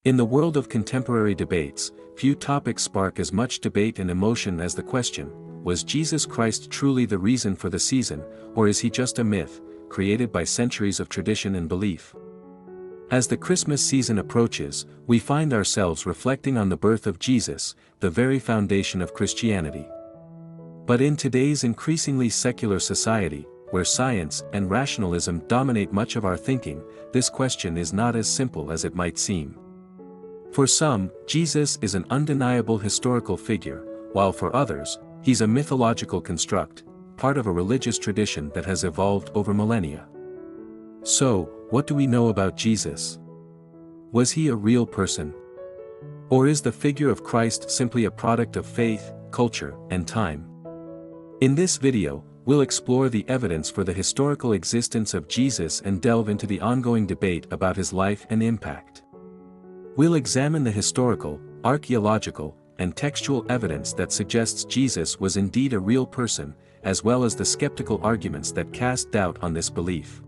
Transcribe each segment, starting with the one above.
In the world of contemporary debates, few topics spark as much debate and emotion as the question, was Jesus Christ truly the reason for the season, or is he just a myth, created by centuries of tradition and belief? As the Christmas season approaches, we find ourselves reflecting on the birth of Jesus, the very foundation of Christianity. But in today's increasingly secular society, where science and rationalism dominate much of our thinking, this question is not as simple as it might seem. For some, Jesus is an undeniable historical figure, while for others, he's a mythological construct, part of a religious tradition that has evolved over millennia. So, what do we know about Jesus? Was he a real person? Or is the figure of Christ simply a product of faith, culture, and time? In this video, we'll explore the evidence for the historical existence of Jesus and delve into the ongoing debate about his life and impact. We'll examine the historical, archaeological, and textual evidence that suggests Jesus was indeed a real person, as well as the skeptical arguments that cast doubt on this belief.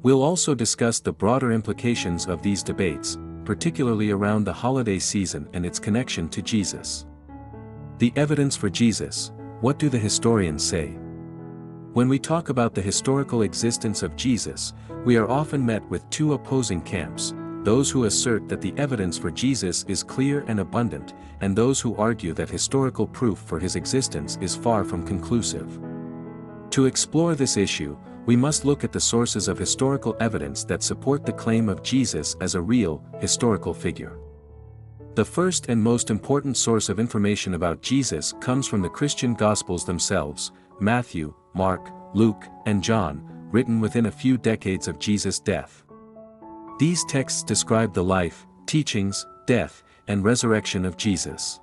We'll also discuss the broader implications of these debates, particularly around the holiday season and its connection to Jesus. The evidence for Jesus, what do the historians say? When we talk about the historical existence of Jesus, we are often met with two opposing camps, those who assert that the evidence for Jesus is clear and abundant, and those who argue that historical proof for his existence is far from conclusive. To explore this issue, we must look at the sources of historical evidence that support the claim of Jesus as a real, historical figure. The first and most important source of information about Jesus comes from the Christian Gospels themselves, Matthew, Mark, Luke, and John, written within a few decades of Jesus' death. These texts describe the life, teachings, death, and resurrection of Jesus.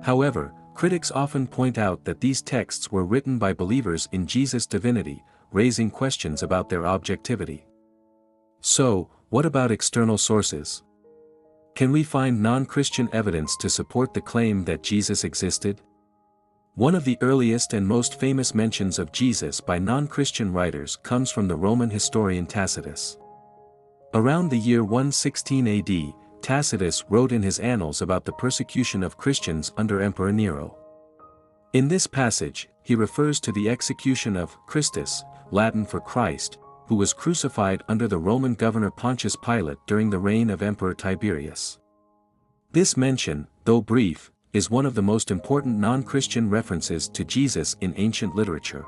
However, critics often point out that these texts were written by believers in Jesus' divinity, raising questions about their objectivity. So, what about external sources? Can we find non-Christian evidence to support the claim that Jesus existed? One of the earliest and most famous mentions of Jesus by non-Christian writers comes from the Roman historian Tacitus. Around the year 116 AD, Tacitus wrote in his annals about the persecution of Christians under Emperor Nero. In this passage, he refers to the execution of Christus, Latin for Christ, who was crucified under the Roman governor Pontius Pilate during the reign of Emperor Tiberius. This mention, though brief, is one of the most important non-Christian references to Jesus in ancient literature.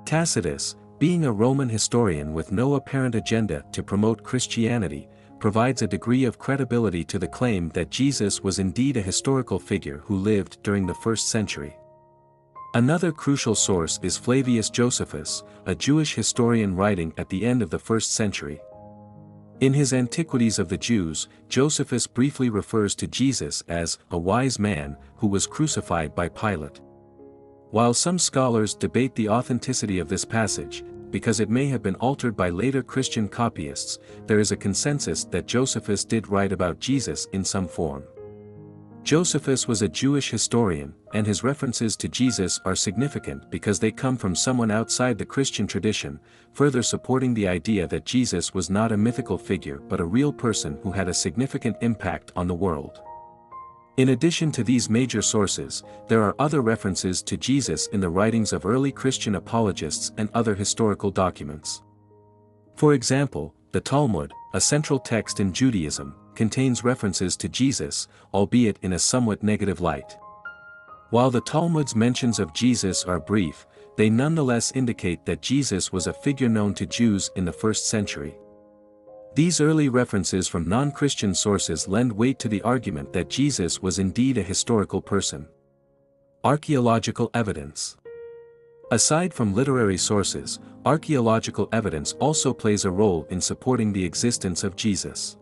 Tacitus, being a Roman historian with no apparent agenda to promote Christianity, provides a degree of credibility to the claim that Jesus was indeed a historical figure who lived during the 1st century. Another crucial source is Flavius Josephus, a Jewish historian writing at the end of the 1st century. In his Antiquities of the Jews, Josephus briefly refers to Jesus as a wise man who was crucified by Pilate. While some scholars debate the authenticity of this passage, because it may have been altered by later Christian copyists, there is a consensus that Josephus did write about Jesus in some form. Josephus was a Jewish historian, and his references to Jesus are significant because they come from someone outside the Christian tradition, further supporting the idea that Jesus was not a mythical figure but a real person who had a significant impact on the world. In addition to these major sources, there are other references to Jesus in the writings of early Christian apologists and other historical documents. For example, the Talmud, a central text in Judaism, contains references to Jesus, albeit in a somewhat negative light. While the Talmud's mentions of Jesus are brief, they nonetheless indicate that Jesus was a figure known to Jews in the 1st century. These early references from non-Christian sources lend weight to the argument that Jesus was indeed a historical person. Archaeological evidence. Aside from literary sources, archaeological evidence also plays a role in supporting the existence of Jesus.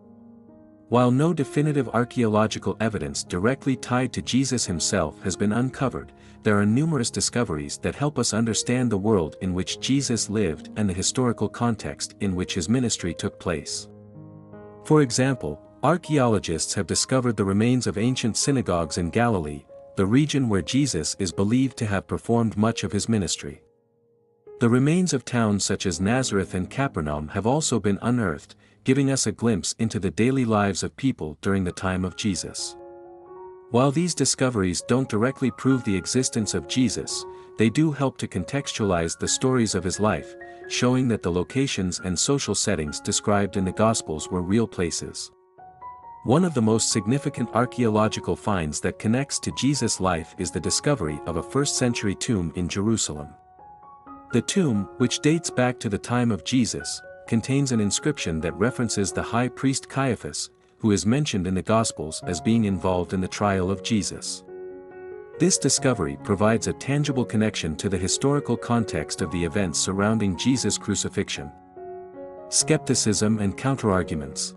While no definitive archaeological evidence directly tied to Jesus himself has been uncovered, there are numerous discoveries that help us understand the world in which Jesus lived and the historical context in which his ministry took place. For example, archaeologists have discovered the remains of ancient synagogues in Galilee, the region where Jesus is believed to have performed much of his ministry. The remains of towns such as Nazareth and Capernaum have also been unearthed, giving us a glimpse into the daily lives of people during the time of Jesus. While these discoveries don't directly prove the existence of Jesus, they do help to contextualize the stories of his life, showing that the locations and social settings described in the Gospels were real places. One of the most significant archaeological finds that connects to Jesus' life is the discovery of a first-century tomb in Jerusalem. The tomb, which dates back to the time of Jesus, contains an inscription that references the high priest Caiaphas, who is mentioned in the Gospels as being involved in the trial of Jesus. This discovery provides a tangible connection to the historical context of the events surrounding Jesus' crucifixion. Skepticism and counterarguments.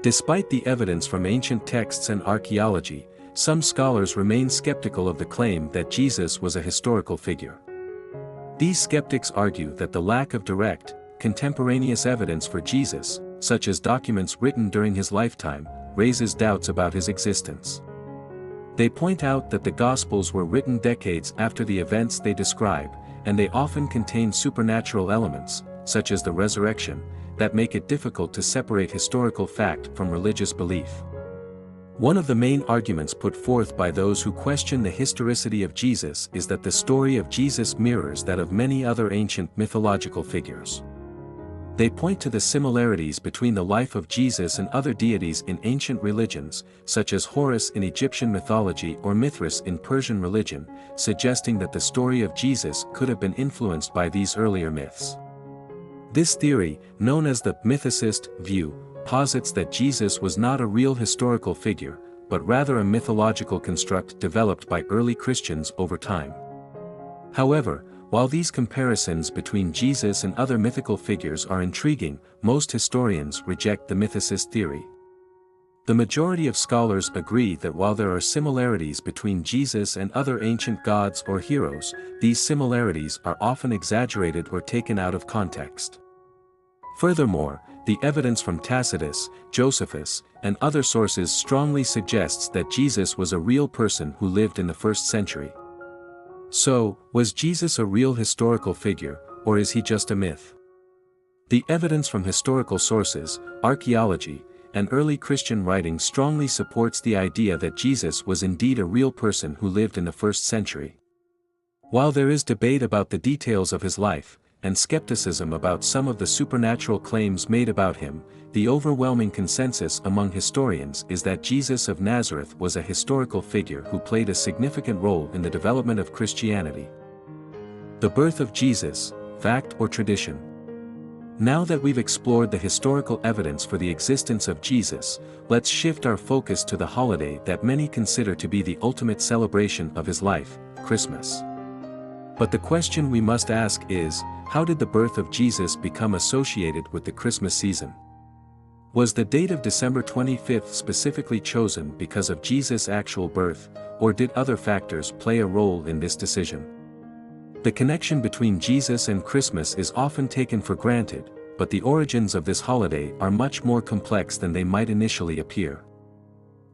Despite the evidence from ancient texts and archaeology, some scholars remain skeptical of the claim that Jesus was a historical figure. These skeptics argue that the lack of direct, contemporaneous evidence for Jesus, such as documents written during his lifetime, raises doubts about his existence. They point out that the Gospels were written decades after the events they describe, and they often contain supernatural elements, such as the resurrection, that make it difficult to separate historical fact from religious belief. One of the main arguments put forth by those who question the historicity of Jesus is that the story of Jesus mirrors that of many other ancient mythological figures. They point to the similarities between the life of Jesus and other deities in ancient religions, such as Horus in Egyptian mythology or Mithras in Persian religion, suggesting that the story of Jesus could have been influenced by these earlier myths. This theory, known as the mythicist view, posits that Jesus was not a real historical figure, but rather a mythological construct developed by early Christians over time. However, while these comparisons between Jesus and other mythical figures are intriguing, most historians reject the mythicist theory. The majority of scholars agree that while there are similarities between Jesus and other ancient gods or heroes, these similarities are often exaggerated or taken out of context. Furthermore, the evidence from Tacitus, Josephus, and other sources strongly suggests that Jesus was a real person who lived in the 1st century. So, was Jesus a real historical figure, or is he just a myth? The evidence from historical sources, archaeology, and early Christian writing strongly supports the idea that Jesus was indeed a real person who lived in the 1st century. While there is debate about the details of his life, and skepticism about some of the supernatural claims made about him, the overwhelming consensus among historians is that Jesus of Nazareth was a historical figure who played a significant role in the development of Christianity. The birth of Jesus, fact or tradition? Now that we've explored the historical evidence for the existence of Jesus, let's shift our focus to the holiday that many consider to be the ultimate celebration of his life, Christmas. But the question we must ask is, how did the birth of Jesus become associated with the Christmas season? Was the date of December 25th specifically chosen because of Jesus' actual birth, or did other factors play a role in this decision? The connection between Jesus and Christmas is often taken for granted, but the origins of this holiday are much more complex than they might initially appear.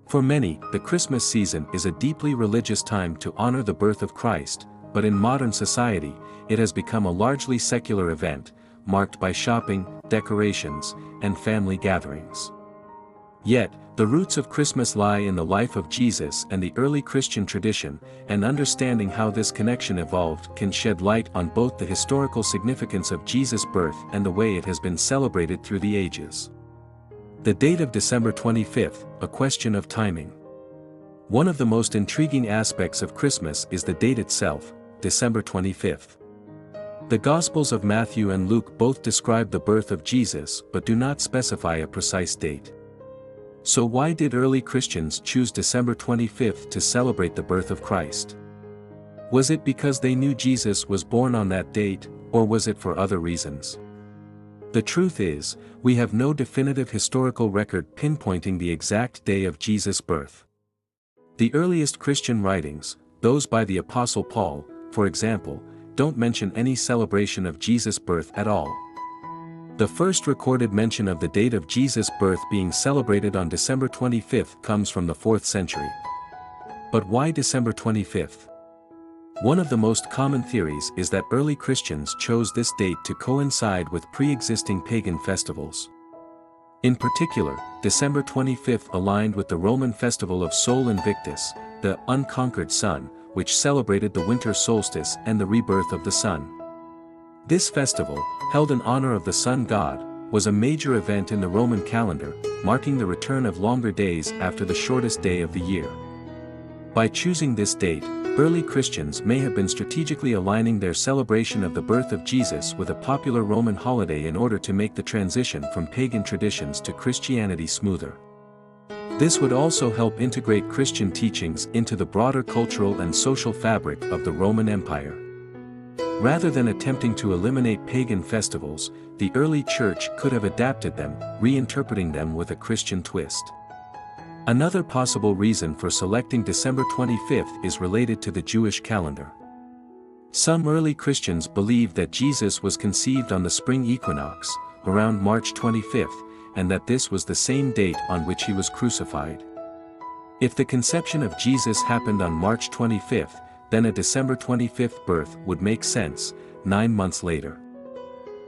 For many, the Christmas season is a deeply religious time to honor the birth of Christ, but in modern society, it has become a largely secular event, marked by shopping, decorations, and family gatherings. Yet, the roots of Christmas lie in the life of Jesus and the early Christian tradition, and understanding how this connection evolved can shed light on both the historical significance of Jesus' birth and the way it has been celebrated through the ages. The date of December 25th, a question of timing. One of the most intriguing aspects of Christmas is the date itself, December 25th. The Gospels of Matthew and Luke both describe the birth of Jesus but do not specify a precise date. So why did early Christians choose December 25th to celebrate the birth of Christ? Was it because they knew Jesus was born on that date, or was it for other reasons? The truth is, we have no definitive historical record pinpointing the exact day of Jesus' birth. The earliest Christian writings, those by the Apostle Paul, for example, don't mention any celebration of Jesus' birth at all. The first recorded mention of the date of Jesus' birth being celebrated on December 25th comes from the 4th century. But why December 25th? One of the most common theories is that early Christians chose this date to coincide with pre-existing pagan festivals. In particular, December 25th aligned with the Roman festival of Sol Invictus, the unconquered sun, which celebrated the winter solstice and the rebirth of the sun. This festival, held in honor of the sun god, was a major event in the Roman calendar, marking the return of longer days after the shortest day of the year. By choosing this date, early Christians may have been strategically aligning their celebration of the birth of Jesus with a popular Roman holiday in order to make the transition from pagan traditions to Christianity smoother. This would also help integrate Christian teachings into the broader cultural and social fabric of the Roman Empire. Rather than attempting to eliminate pagan festivals, the early church could have adapted them, reinterpreting them with a Christian twist. Another possible reason for selecting December 25th is related to the Jewish calendar. Some early Christians believed that Jesus was conceived on the spring equinox, around March 25th, and that this was the same date on which he was crucified. If the conception of Jesus happened on March 25th, then a December 25th birth would make sense, 9 months later.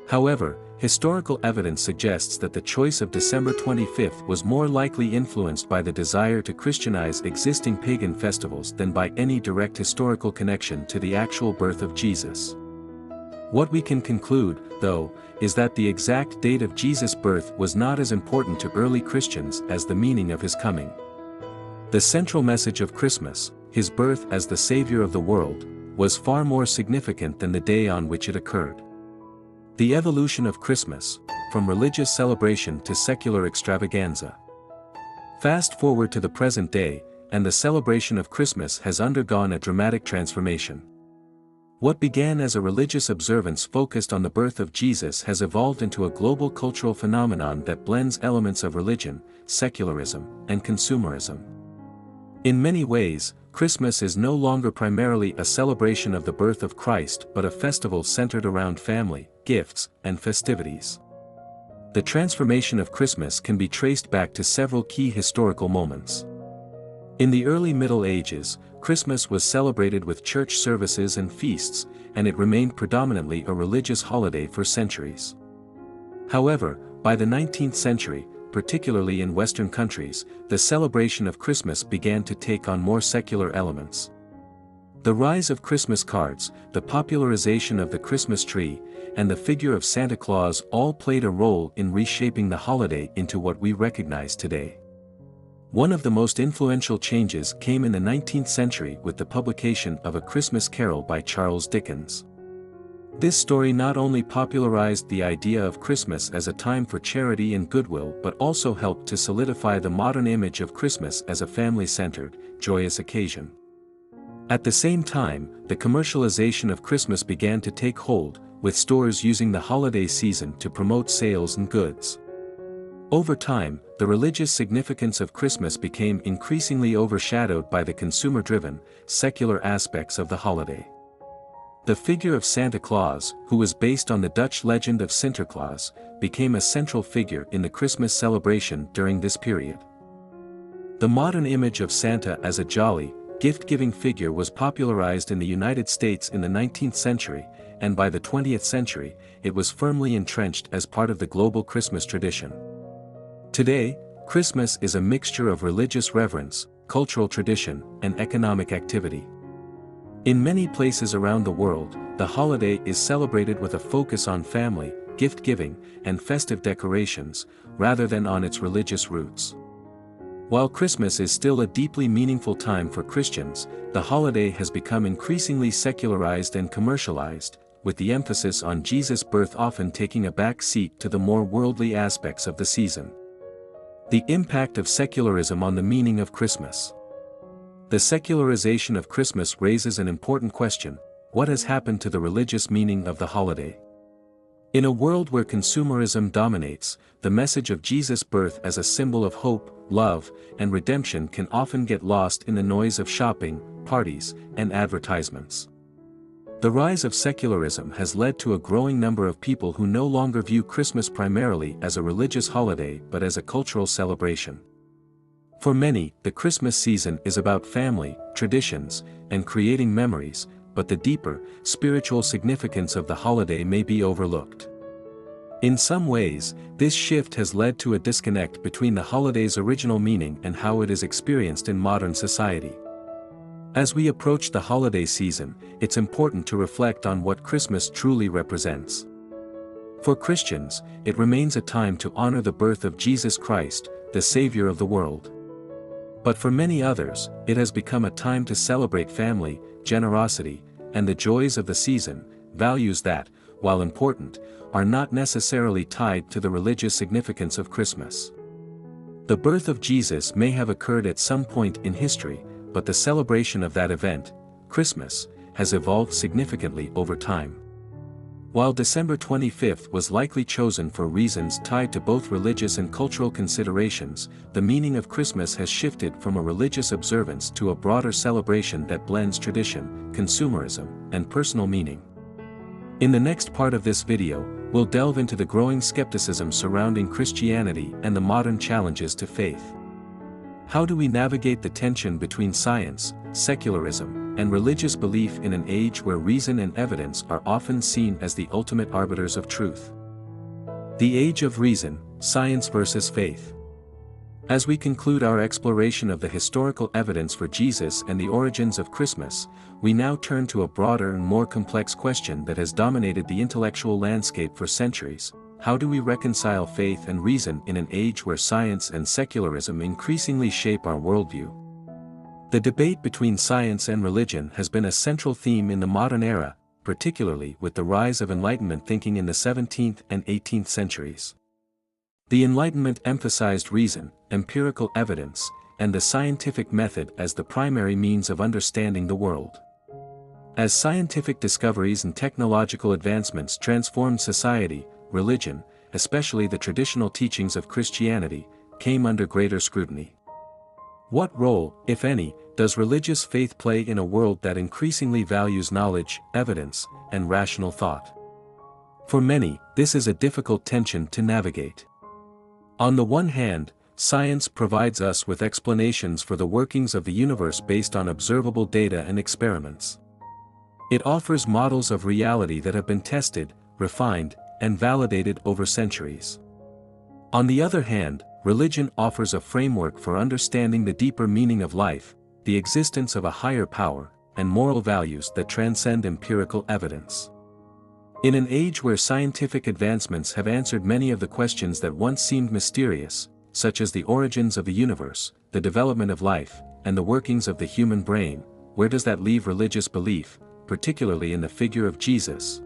However, historical evidence suggests that the choice of December 25th was more likely influenced by the desire to Christianize existing pagan festivals than by any direct historical connection to the actual birth of Jesus. What we can conclude, though, is that the exact date of Jesus' birth was not as important to early Christians as the meaning of his coming. The central message of Christmas, his birth as the Savior of the world, was far more significant than the day on which it occurred. The evolution of Christmas, from religious celebration to secular extravaganza. Fast forward to the present day, and the celebration of Christmas has undergone a dramatic transformation. What began as a religious observance focused on the birth of Jesus has evolved into a global cultural phenomenon that blends elements of religion, secularism, and consumerism. In many ways, Christmas is no longer primarily a celebration of the birth of Christ but a festival centered around family, gifts, and festivities. The transformation of Christmas can be traced back to several key historical moments. In the early Middle Ages, Christmas was celebrated with church services and feasts, and it remained predominantly a religious holiday for centuries. However, by the 19th century, particularly in Western countries, the celebration of Christmas began to take on more secular elements. The rise of Christmas cards, the popularization of the Christmas tree, and the figure of Santa Claus all played a role in reshaping the holiday into what we recognize today. One of the most influential changes came in the 19th century with the publication of A Christmas Carol by Charles Dickens. This story not only popularized the idea of Christmas as a time for charity and goodwill but also helped to solidify the modern image of Christmas as a family-centered, joyous occasion. At the same time, the commercialization of Christmas began to take hold, with stores using the holiday season to promote sales and goods. Over time, the religious significance of Christmas became increasingly overshadowed by the consumer-driven, secular aspects of the holiday. The figure of Santa Claus, who was based on the Dutch legend of Sinterklaas, became a central figure in the Christmas celebration during this period. The modern image of Santa as a jolly, gift-giving figure was popularized in the United States in the 19th century, and by the 20th century, it was firmly entrenched as part of the global Christmas tradition. Today, Christmas is a mixture of religious reverence, cultural tradition, and economic activity. In many places around the world, the holiday is celebrated with a focus on family, gift-giving, and festive decorations, rather than on its religious roots. While Christmas is still a deeply meaningful time for Christians, the holiday has become increasingly secularized and commercialized, with the emphasis on Jesus' birth often taking a back seat to the more worldly aspects of the season. The impact of secularism on the meaning of Christmas. The secularization of Christmas raises an important question: what has happened to the religious meaning of the holiday? In a world where consumerism dominates, the message of Jesus' birth as a symbol of hope, love, and redemption can often get lost in the noise of shopping, parties, and advertisements. The rise of secularism has led to a growing number of people who no longer view Christmas primarily as a religious holiday but as a cultural celebration. For many, the Christmas season is about family, traditions, and creating memories, but the deeper, spiritual significance of the holiday may be overlooked. In some ways, this shift has led to a disconnect between the holiday's original meaning and how it is experienced in modern society. As we approach the holiday season, it's important to reflect on what Christmas truly represents. For Christians, it remains a time to honor the birth of Jesus Christ, the Savior of the world. But for many others, it has become a time to celebrate family, generosity, and the joys of the season, values that, while important, are not necessarily tied to the religious significance of Christmas. The birth of Jesus may have occurred at some point in history, but the celebration of that event, Christmas, has evolved significantly over time. While December 25th was likely chosen for reasons tied to both religious and cultural considerations, the meaning of Christmas has shifted from a religious observance to a broader celebration that blends tradition, consumerism, and personal meaning. In the next part of this video, we'll delve into the growing skepticism surrounding Christianity and the modern challenges to faith. How do we navigate the tension between science, secularism, and religious belief in an age where reason and evidence are often seen as the ultimate arbiters of truth? The age of reason, science versus faith. As we conclude our exploration of the historical evidence for Jesus and the origins of Christmas, we now turn to a broader and more complex question that has dominated the intellectual landscape for centuries. How do we reconcile faith and reason in an age where science and secularism increasingly shape our worldview? The debate between science and religion has been a central theme in the modern era, particularly with the rise of Enlightenment thinking in the 17th and 18th centuries. The Enlightenment emphasized reason, empirical evidence, and the scientific method as the primary means of understanding the world. As scientific discoveries and technological advancements transformed society, religion, especially the traditional teachings of Christianity, came under greater scrutiny. What role, if any, does religious faith play in a world that increasingly values knowledge, evidence, and rational thought? For many, this is a difficult tension to navigate. On the one hand, science provides us with explanations for the workings of the universe based on observable data and experiments. It offers models of reality that have been tested, refined, and validated over centuries. On the other hand, religion offers a framework for understanding the deeper meaning of life, the existence of a higher power, and moral values that transcend empirical evidence. In an age where scientific advancements have answered many of the questions that once seemed mysterious, such as the origins of the universe, the development of life, and the workings of the human brain, where does that leave religious belief, particularly in the figure of Jesus?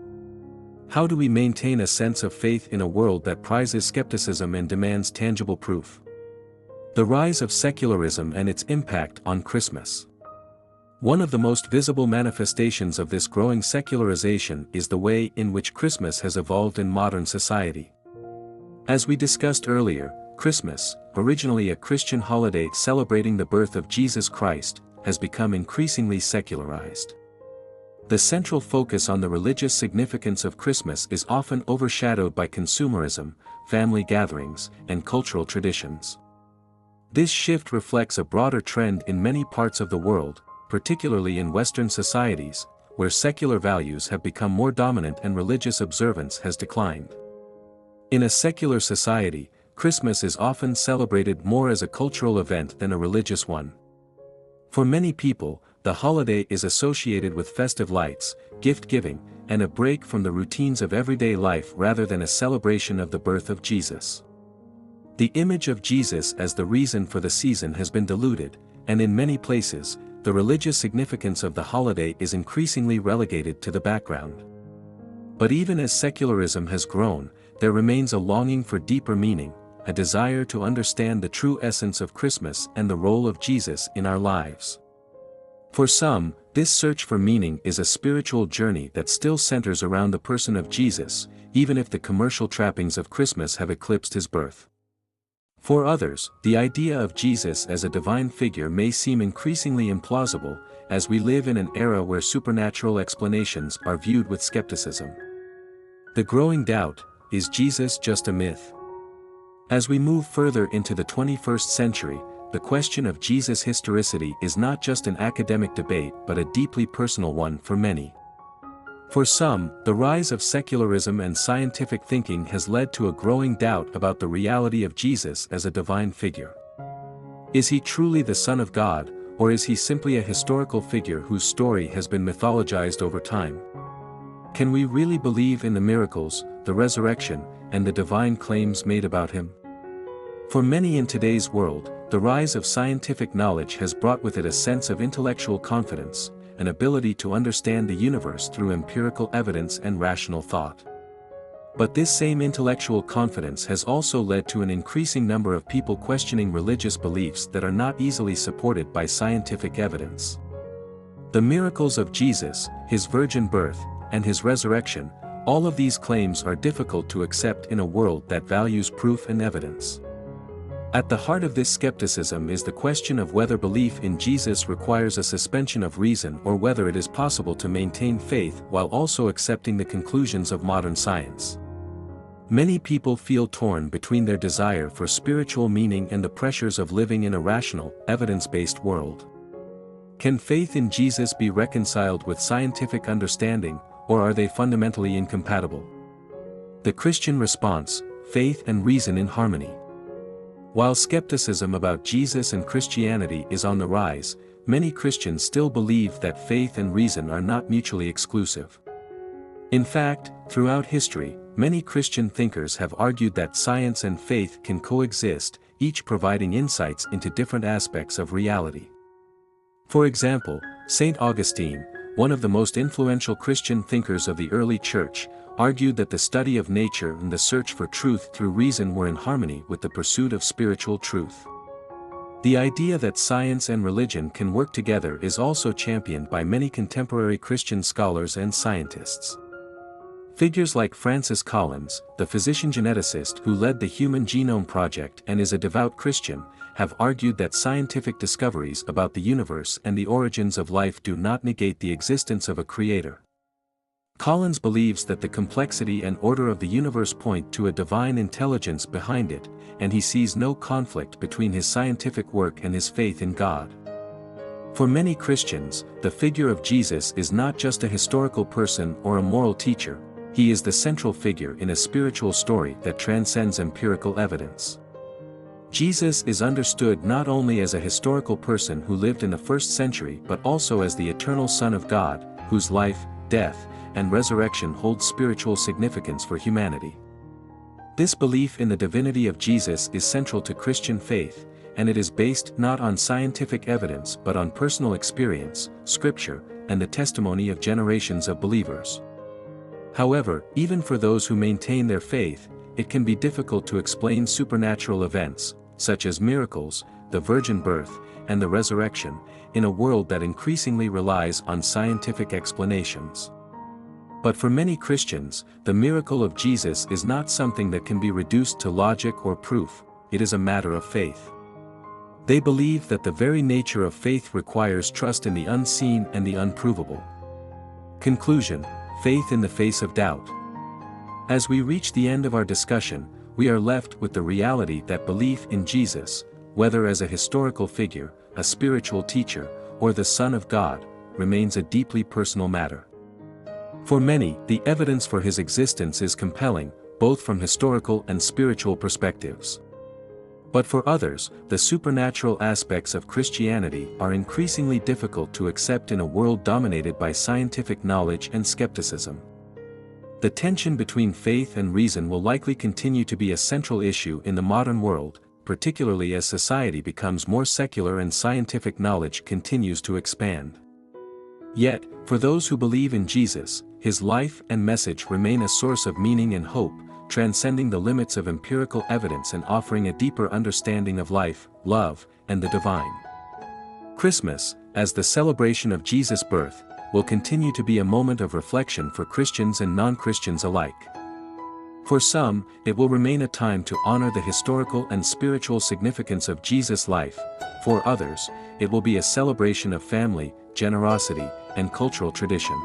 How do we maintain a sense of faith in a world that prizes skepticism and demands tangible proof? The rise of secularism and its impact on Christmas. One of the most visible manifestations of this growing secularization is the way in which Christmas has evolved in modern society. As we discussed earlier, Christmas, originally a Christian holiday celebrating the birth of Jesus Christ, has become increasingly secularized. The central focus on the religious significance of Christmas is often overshadowed by consumerism, family gatherings, and cultural traditions. This shift reflects a broader trend in many parts of the world, particularly in Western societies, where secular values have become more dominant and religious observance has declined. In a secular society, Christmas is often celebrated more as a cultural event than a religious one. For many people, the holiday is associated with festive lights, gift-giving, and a break from the routines of everyday life rather than a celebration of the birth of Jesus. The image of Jesus as the reason for the season has been diluted, and in many places, the religious significance of the holiday is increasingly relegated to the background. But even as secularism has grown, there remains a longing for deeper meaning, a desire to understand the true essence of Christmas and the role of Jesus in our lives. For some, this search for meaning is a spiritual journey that still centers around the person of Jesus, even if the commercial trappings of Christmas have eclipsed his birth. For others, the idea of Jesus as a divine figure may seem increasingly implausible, as we live in an era where supernatural explanations are viewed with skepticism. The growing doubt, is Jesus just a myth? As we move further into the 21st century, the question of Jesus' historicity is not just an academic debate but a deeply personal one for many. For some, the rise of secularism and scientific thinking has led to a growing doubt about the reality of Jesus as a divine figure. Is he truly the Son of God, or is he simply a historical figure whose story has been mythologized over time? Can we really believe in the miracles, the resurrection, and the divine claims made about him? For many in today's world, the rise of scientific knowledge has brought with it a sense of intellectual confidence, an ability to understand the universe through empirical evidence and rational thought. But this same intellectual confidence has also led to an increasing number of people questioning religious beliefs that are not easily supported by scientific evidence. The miracles of Jesus, his virgin birth, and his resurrection, all of these claims are difficult to accept in a world that values proof and evidence. At the heart of this skepticism is the question of whether belief in Jesus requires a suspension of reason or whether it is possible to maintain faith while also accepting the conclusions of modern science. Many people feel torn between their desire for spiritual meaning and the pressures of living in a rational, evidence-based world. Can faith in Jesus be reconciled with scientific understanding, or are they fundamentally incompatible? The Christian response: faith and reason in harmony. While skepticism about Jesus and Christianity is on the rise, many Christians still believe that faith and reason are not mutually exclusive. In fact, throughout history, many Christian thinkers have argued that science and faith can coexist, each providing insights into different aspects of reality. For example, St. Augustine, one of the most influential Christian thinkers of the early Church, argued that the study of nature and the search for truth through reason were in harmony with the pursuit of spiritual truth. The idea that science and religion can work together is also championed by many contemporary Christian scholars and scientists. Figures like Francis Collins, the physician-geneticist who led the Human Genome Project and is a devout Christian, have argued that scientific discoveries about the universe and the origins of life do not negate the existence of a creator. Collins believes that the complexity and order of the universe point to a divine intelligence behind it, and he sees no conflict between his scientific work and his faith in God. For many Christians, the figure of Jesus is not just a historical person or a moral teacher, he is the central figure in a spiritual story that transcends empirical evidence. Jesus is understood not only as a historical person who lived in the 1st century but also as the eternal Son of God, whose life, death, and resurrection holds spiritual significance for humanity. This belief in the divinity of Jesus is central to Christian faith, and it is based not on scientific evidence but on personal experience, scripture, and the testimony of generations of believers. However, even for those who maintain their faith, it can be difficult to explain supernatural events, such as miracles, the virgin birth, and the resurrection, in a world that increasingly relies on scientific explanations. But for many Christians, the miracle of Jesus is not something that can be reduced to logic or proof, it is a matter of faith. They believe that the very nature of faith requires trust in the unseen and the unprovable. Conclusion: faith in the face of doubt. As we reach the end of our discussion, we are left with the reality that belief in Jesus, whether as a historical figure, a spiritual teacher, or the Son of God, remains a deeply personal matter. For many, the evidence for his existence is compelling, both from historical and spiritual perspectives. But for others, the supernatural aspects of Christianity are increasingly difficult to accept in a world dominated by scientific knowledge and skepticism. The tension between faith and reason will likely continue to be a central issue in the modern world, particularly as society becomes more secular and scientific knowledge continues to expand. Yet, for those who believe in Jesus, his life and message remain a source of meaning and hope, transcending the limits of empirical evidence and offering a deeper understanding of life, love, and the divine. Christmas, as the celebration of Jesus' birth, will continue to be a moment of reflection for Christians and non-Christians alike. For some, it will remain a time to honor the historical and spiritual significance of Jesus' life. For others, it will be a celebration of family, generosity, and cultural tradition.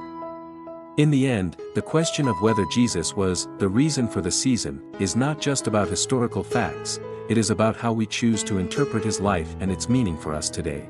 In the end, the question of whether Jesus was the reason for the season is not just about historical facts, it is about how we choose to interpret his life and its meaning for us today.